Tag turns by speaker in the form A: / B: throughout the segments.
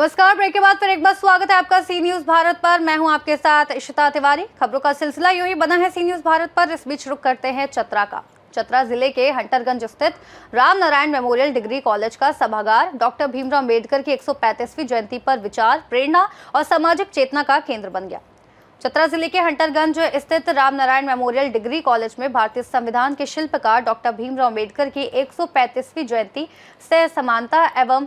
A: नमस्कार। ब्रेक के बाद फिर एक बार स्वागत है आपका सी न्यूज भारत पर। मैं हूं आपके साथ इशिता तिवारी। खबरों का सिलसिला यूं ही बना है सी न्यूज भारत पर। इस बीच रुक करते हैं चतरा का। चतरा जिले के हंटरगंज स्थित Ram Narayan memorial degree college का सभागार डॉक्टर भीमराव अम्बेडकर की 135वीं जयंती पर विचार, प्रेरणा और सामाजिक चेतना का केंद्र बन गया। चतरा जिले के हंटरगंज स्थित Ram Narayan memorial degree college में भारतीय संविधान के शिल्पकार डॉक्टर भीमराव अम्बेडकर की 135वीं जयंती सह समानता एवं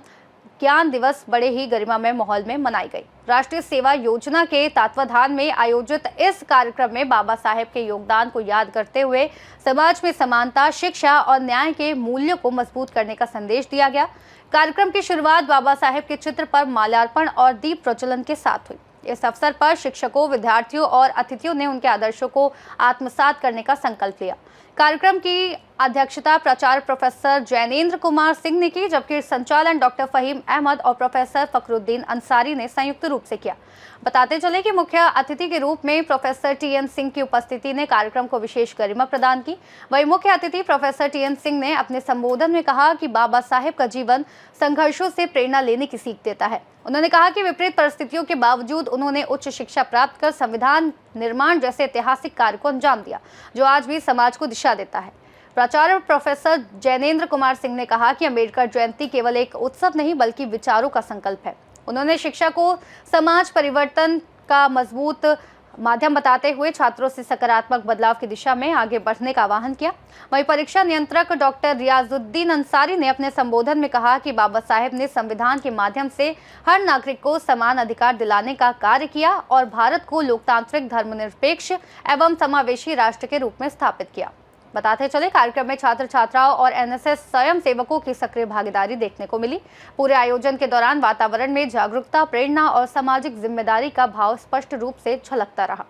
A: ज्ञान दिवस बड़े ही गरिमामय माहौल में मनाई गई। राष्ट्रीय सेवा योजना के तत्वाधान में आयोजित इस कार्यक्रम में बाबा साहेब के योगदान को याद करते हुए समाज में समानता, शिक्षा और न्याय के मूल्यों को मजबूत करने का संदेश दिया गया। कार्यक्रम की शुरुआत बाबा साहेब के चित्र पर माल्यार्पण और दीप प्रज्वलन के साथ हुई। इस अवसर पर शिक्षकों, विद्यार्थियों और अतिथियों ने उनके आदर्शों को आत्मसात करने का संकल्प लिया। कार्यक्रम की अध्यक्षता प्राचार्य प्रोफेसर जैनेन्द्र कुमार सिंह ने की, जबकि संचालन डॉक्टर फहीम अहमद और प्रोफेसर फखरुद्दीन अंसारी ने संयुक्त रूप से किया। बताते चले कि मुख्य अतिथि के रूप में प्रोफेसर टीएन सिंह की उपस्थिति ने कार्यक्रम को विशेष गरिमा प्रदान की। वहीं मुख्य अतिथि प्रोफेसर टीएन सिंह ने अपने संबोधन में कहा कि बाबा साहेब का जीवन संघर्षों से प्रेरणा लेने की सीख देता है। उन्होंने कहा कि विपरीत परिस्थितियों के बावजूद उन्होंने उच्च शिक्षा प्राप्त कर संविधान निर्माण जैसे ऐतिहासिक कार्य को अंजाम दिया, जो आज भी समाज को दिशा देता है। प्राचार्य प्रोफेसर जैनेन्द्र कुमार सिंह ने कहा कि अम्बेडकर जयंती केवल एक उत्सव नहीं बल्कि विचारों का संकल्प है। उन्होंने शिक्षा को समाज परिवर्तन का मजबूत माध्यम बताते हुए छात्रों से सकारात्मक बदलाव की दिशा में आगे बढ़ने का आह्वान किया। वहीं परीक्षा नियंत्रक डॉक्टर रियाजुद्दीन अंसारी ने अपने संबोधन में कहा कि बाबा साहेब ने संविधान के माध्यम से हर नागरिक को समान अधिकार दिलाने का कार्य किया और भारत को लोकतांत्रिक, धर्मनिरपेक्ष एवं समावेशी राष्ट्र के रूप में स्थापित किया। बताते चले कार्यक्रम में छात्र छात्राओं और एनएसएस स्वयं सेवकों की सक्रिय भागीदारी देखने को मिली। पूरे आयोजन के दौरान वातावरण में जागरूकता, प्रेरणा और सामाजिक जिम्मेदारी का भाव स्पष्ट रूप से झलकता रहा।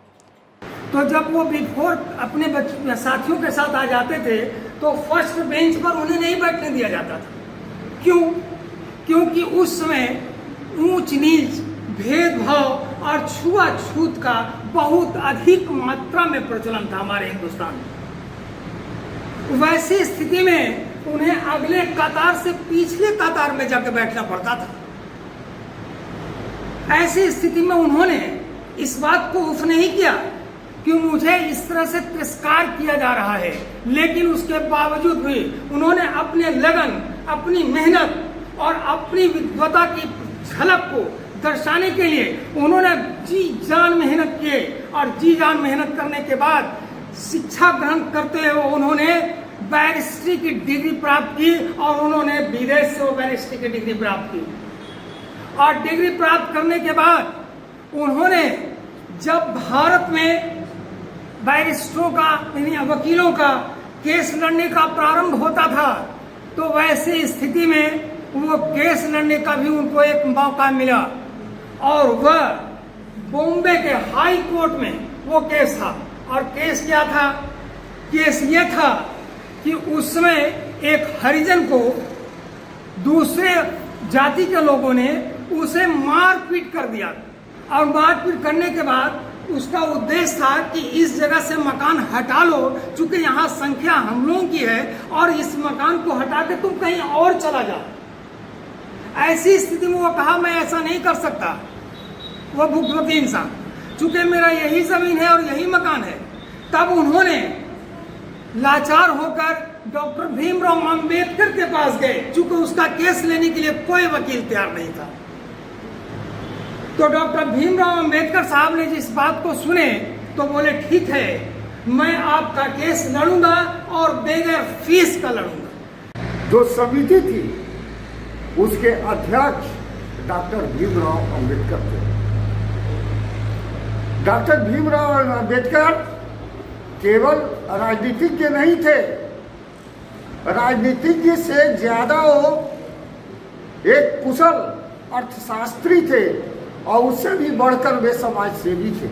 B: तो जब वो बिफोर अपने साथियों के साथ आ जाते थे तो फर्स्ट बेंच पर उन्हें नहीं बैठने दिया जाता था। क्यों? क्योंकि उस समय ऊंच नीच, भेदभाव और छुआछूत का बहुत अधिक मात्रा में प्रचलन था हमारे हिंदुस्तान में। वैसी स्थिति में उन्हें अगले कतार से पिछले कतार में जाकर बैठना पड़ता था। ऐसी स्थिति में उन्होंने इस बात को उफ नहीं किया कि मुझे इस तरह से तिरस्कार किया जा रहा है, लेकिन उसके बावजूद भी उन्होंने अपने लगन, अपनी मेहनत और अपनी विद्वता की झलक को दर्शाने के लिए उन्होंने जी जान मेहनत किए और जी जान मेहनत करने के बाद शिक्षा ग्रहण करते हुए उन्होंने बैरिस्ट्री की डिग्री प्राप्त की और उन्होंने विदेश से बैरिस्ट्री की डिग्री प्राप्त की। और डिग्री प्राप्त करने के बाद उन्होंने जब भारत में बैरिस्टरों का यानी वकीलों का केस लड़ने का प्रारंभ होता था, तो वैसे स्थिति में वो केस लड़ने का भी उनको एक मौका मिला और वह बॉम्बे के हाई कोर्ट में वो केस था। और केस क्या था? केस ये था कि उस समय एक हरिजन को दूसरे जाति के लोगों ने उसे मारपीट कर दिया और मारपीट करने के बाद उसका उद्देश्य था कि इस जगह से मकान हटा लो, चूंकि यहाँ संख्या हम लोगों की है और इस मकान को हटा के तुम कहीं और चला जाओ। ऐसी स्थिति में वो कहा मैं ऐसा नहीं कर सकता, वो भुगतोती इंसान, चूंकि मेरा यही जमीन है और यही मकान है। तब उन्होंने लाचार होकर डॉक्टर भीमराव अम्बेडकर के पास गए, चूंकि उसका केस लेने के लिए कोई वकील तैयार नहीं था। तो डॉक्टर भीमराव अम्बेडकर साहब ने जिस बात को सुने तो बोले ठीक है, मैं आपका केस लड़ूंगा और बगैर फीस का लड़ूंगा।
C: जो समिति थी उसके अध्यक्ष डॉक्टर भीमराव अम्बेडकर थे। डॉक्टर भीमराव अम्बेडकर केवल राजनीतिज्ञ नहीं थे, राजनीतिज्ञ से ज्यादा वो एक कुशल अर्थशास्त्री थे और उससे भी बढ़कर वे समाज सेवी थे।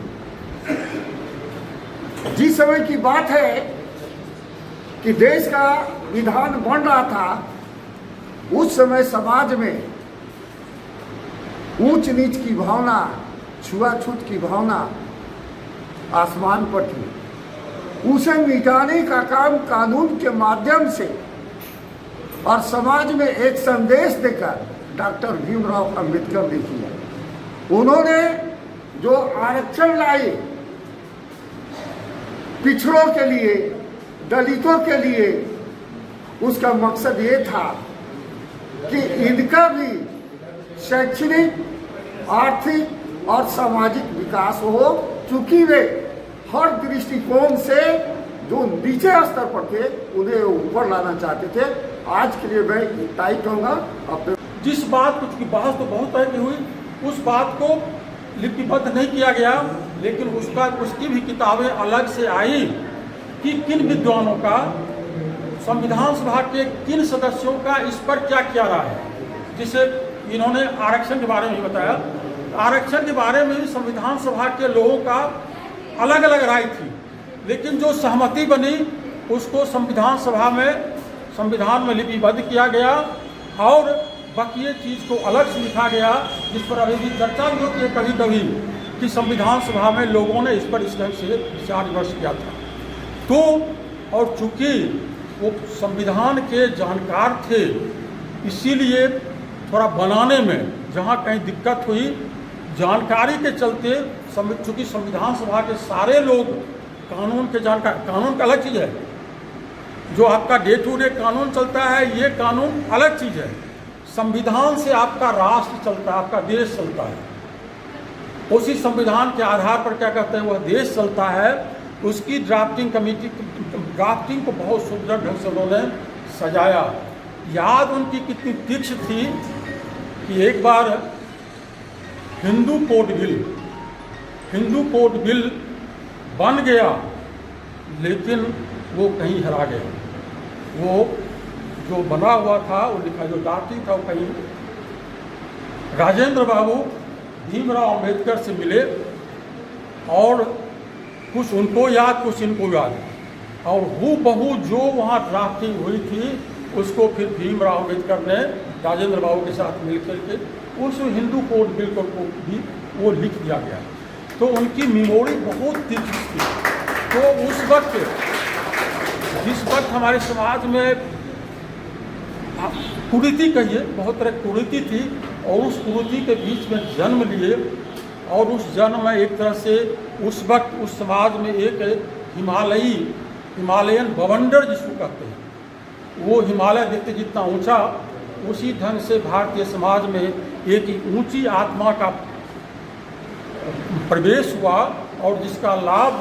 C: जिस समय की बात है कि देश का विधान बन रहा था, उस समय समाज में ऊंच नीच की भावना, छुआछूत की भावना आसमान पर थी। उसे मिटाने का काम कानून के माध्यम से और समाज में एक संदेश देकर डॉक्टर भीमराव अंबेडकर ने किया। उन्होंने जो आरक्षण लाए पिछड़ों के लिए, दलितों के लिए, उसका मकसद ये था कि इनका भी शैक्षणिक, आर्थिक और सामाजिक विकास हो, चूंकि वे हर दृष्टिकोण से जो नीचे स्तर पर थे उन्हें ऊपर लाना चाहते थे। आज के लिए मैं इतना ही कहूँगा। अपने
D: जिस बात की बहस तो बहुत तरह की हुई, उस बात को लिपिबद्ध नहीं किया गया, लेकिन उसकी भी किताबें अलग से आई कि किन विद्वानों का, संविधान सभा के किन सदस्यों का इस पर क्या क्या राय है। जिसे इन्होंने आरक्षण के बारे में भी बताया, आरक्षण के बारे में भी संविधान सभा के लोगों का अलग अलग राय थी, लेकिन जो सहमति बनी उसको संविधान में लिपिबद्ध किया गया और बाकी चीज़ को अलग से लिखा गया, जिस पर अभी भी चर्चा भी होती है कभी कभी कि संविधान सभा में लोगों ने इस पर इस ढंग से विचार विमर्श किया था। तो और चूंकि वो संविधान के जानकार थे, इसीलिए थोड़ा बनाने में जहाँ कहीं दिक्कत हुई, जानकारी के चलते, चूँकि संविधान सभा के सारे लोग कानून के जानकार, कानून का अलग चीज़ है, जो आपका डे टू डे कानून चलता है, ये कानून अलग चीज़ है। संविधान से आपका राष्ट्र चलता है, आपका देश चलता है, उसी संविधान के आधार पर क्या कहते हैं वह देश चलता है। उसकी ड्राफ्टिंग कमेटी, ड्राफ्टिंग को बहुत सुंदर ढंग से उन्होंने सजाया। याद उनकी कितनी तीक्ष्ण थी कि एक बार हिंदू कोड बिल बन गया, लेकिन वो कहीं हरा गया। वो जो बना हुआ था, वो लिखा जो ड्राफ्टिंग था, वो कहीं राजेंद्र बाबू भीमराव अंबेडकर से मिले और कुछ उनको याद, कुछ इनको याद, और हूबहू जो वहाँ ड्राफ्टिंग हुई थी उसको फिर भीमराव अंबेडकर ने राजेंद्र बाबू के साथ मिलकर के उस हिंदू कोड बिल को भी वो लिख दिया गया। तो उनकी मेमोरी बहुत तीक्ष्ण थी। तो उस वक्त, जिस वक्त हमारे समाज में कुरीति कहिए, बहुत तरह कुरीति थी, और उस कुरीति के बीच में जन्म लिए, और उस जन्म में एक तरह से उस वक्त उस समाज में एक हिमालयन बवंडर जिसको कहते हैं, वो हिमालय देखते जितना ऊंचा, उसी ढंग से भारतीय समाज में एक ऊंची आत्मा का प्रवेश हुआ, और जिसका लाभ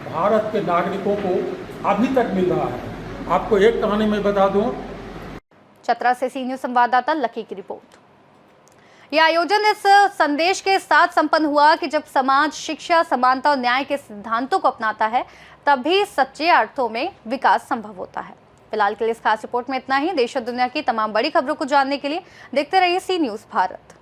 D: भारत के नागरिकों को अभी तक मिल रहा है। आपको एक कहानी मैं बता दूं।
A: चतरा से सी न्यूज़ संवाददाता लकी की रिपोर्ट। यह आयोजन इस संदेश के साथ संपन्न हुआ कि जब समाज शिक्षा, समानता और न्याय के सिद्धांतों को अपनाता है, तभी सच्चे अर्थों में विकास संभव होता है। फिलहाल के लिए इस खास रिपोर्ट में इतना ही। देश और दुनिया की तमाम बड़ी खबरों को जानने के लिए देखते रहिए सी न्यूज़ भारत।